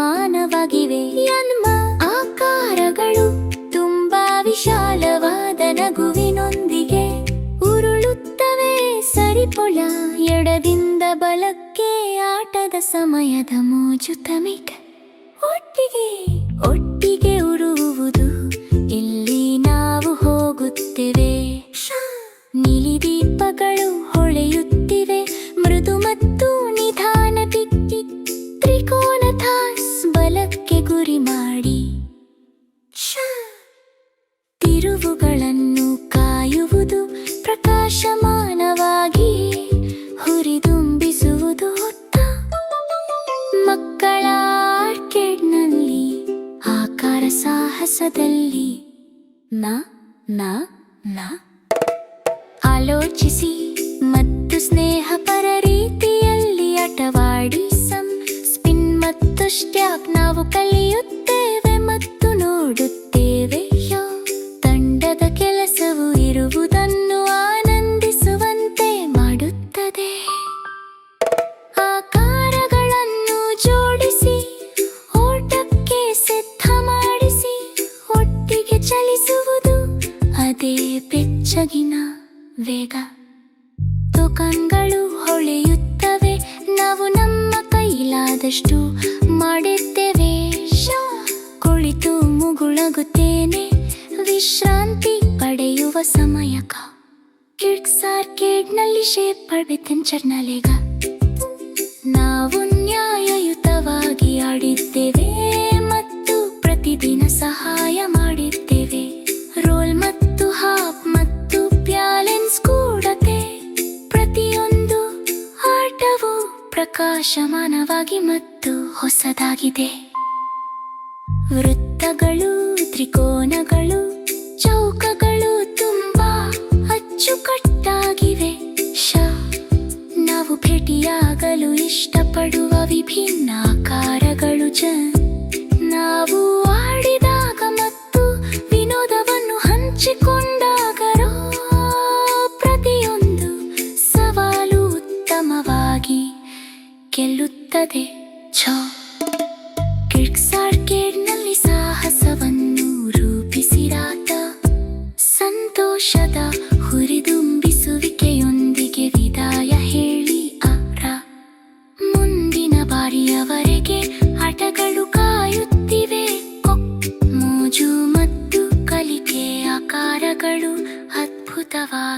ಸಮಾನವಾಗಿವೆ. ಜನ್ಮ ಆಕಾರಗಳು ತುಂಬಾ ವಿಶಾಲವಾದ ನಗುವಿನೊಂದಿಗೆ ಉರುಳುತ್ತವೆ. ಸರಿಪೊಳ ಎಡದಿಂದ ಬಲಕ್ಕೆ ಆಟದ ಸಮಯದ ಮೋಜು ತಮಿಕ ಒಟ್ಟಿಗೆ ಉರುವುದು. ಇಲ್ಲಿ ನಾವು ಹೋಗುತ್ತೇವೆ. ನೀಲಿದೀಪಗಳು ಹೊಳೆಯುತ್ತಿವೆ. ಮೃದು ಮತ್ತು ನಿಧಾನ ತ್ರಿಕೋನ ಥಾಸ್ ಬಲಕ್ಕೆ ಗುರಿ ಮಾಡಿ ತಿರುವುಗಳನ್ನು ಕಾಯುವುದು. ಪ್ರಕಾಶಮಾನವಾಗಿ ಹುರಿದುಂಬಿಸುವುದು. ಹೊತ್ತ ಮಕ್ಕಳ ಆರ್ಕೇಡ್ನಲ್ಲಿ ಆಕಾರ ಸಾಹಸದಲ್ಲಿ ನ ನ ನ ಆಲೋಚಿಸಿ ಮತ್ತು ಸ್ನೇಹಪರ ರೀತಿಯಲ್ಲಿ ಆಟವಾಡಿ ಸ್ಪಿನ್ ಮತ್ತು ಸ್ಟ್ಯಾಕ್ ನಾವು ಕಲಿಯುತ್ತೇವೆ ಮತ್ತು ನೋಡುತ್ತೇವೆ. ತಂಡದ ಕೆಲಸವು ಇರುವುದನ್ನು ಆನಂದಿಸುವಂತೆ ಮಾಡುತ್ತದೆ. ಆಕಾರಗಳನ್ನು ಜೋಡಿಸಿ ಓಟಕ್ಕೆ ಸಿದ್ಧ ಮಾಡಿಸಿ ಒಟ್ಟಿಗೆ ಚಲಿಸುವುದು. ಅದೇ ಬೆಚ್ಚಗಿನ ವೇಗ. ಟೋಕನ್ಗಳು ಹೊಳೆಯುತ್ತವೆ. ನಾವು ನಮ್ಮ ಕೈಲಾದಷ್ಟು ಮಾಡಿದ್ದೇವೆ. ಕುಳಿತು ಮುಗುಳಗುತ್ತೇನೆ. ವಿಶ್ರಾಂತಿ ಪಡೆಯುವ ಸಮಯಕ ಕಿಡ್ಸ್ ಆರ್ಕೇಡ್ನಲ್ಲಿ ಶೇಪ್ ಪಡ್ಬೇಕೆಂಚರ್ನಲೆಗ ನಾವು ನ್ಯಾಯಯುತವಾಗಿ ಆಡಿದ್ದೇವೆ ಮತ್ತು ಪ್ರತಿದಿನ ಸಹಾಯ ಮಾಡಿದ್ದೇವೆ. ರೋಲ್ ಮತ್ತು ಹಾಪ್ ಮತ್ತು ಬ್ಯಾಲೆನ್ಸ್ ಕೂಡತೆ. ಪ್ರತಿಯೊಂದು ಆಟವು ಪ್ರಕಾಶಮಾನವಾಗಿ ಮತ್ತು ಹೊಸದಾಗಿದೆ. ವೃತ್ತಗಳು, ತ್ರಿಕೋನಗಳು, ಚೌಕಗಳು ತುಂಬಾ ಅಚ್ಚುಕಟ್ಟಾಗಿವೆ. ನಾವು ಭೇಟಿಯಾಗಲು ಇಷ್ಟಪಡುವ ವಿಭಿನ್ನ ಆಕಾರಗಳು. ನಾವು ಆಡಿದಾಗ ಮತ್ತು ವಿನೋದವನ್ನು ಹಂಚಿಕೊಂಡಾಗರೋ ಪ್ರತಿಯೊಂದು ಸವಾಲು ಉತ್ತಮವಾಗಿ ಗೆಲ್ಲುತ್ತದೆ. ಕಿಡ್ಸ್ ಆರ್ಕೇಡ್ನಲ್ಲಿ ಸಾಹಸವನ್ನು ರೂಪಿಸಿರಾತ ಸಂತೋಷದ ಹುರಿದುಂಬಿಸುವಿಕೆಯೊಂದಿಗೆ ವಿದಾಯ ಹೇಳಿ ಮುಂದಿನ ಬಾರಿಯವರೆಗೆ ಆಟಗಳು ಕಾಯುತ್ತಿವೆ. ಮೋಜು ಮತ್ತು ಕಲಿಕೆ ಆಕಾರಗಳು ಅದ್ಭುತವಾಗಿ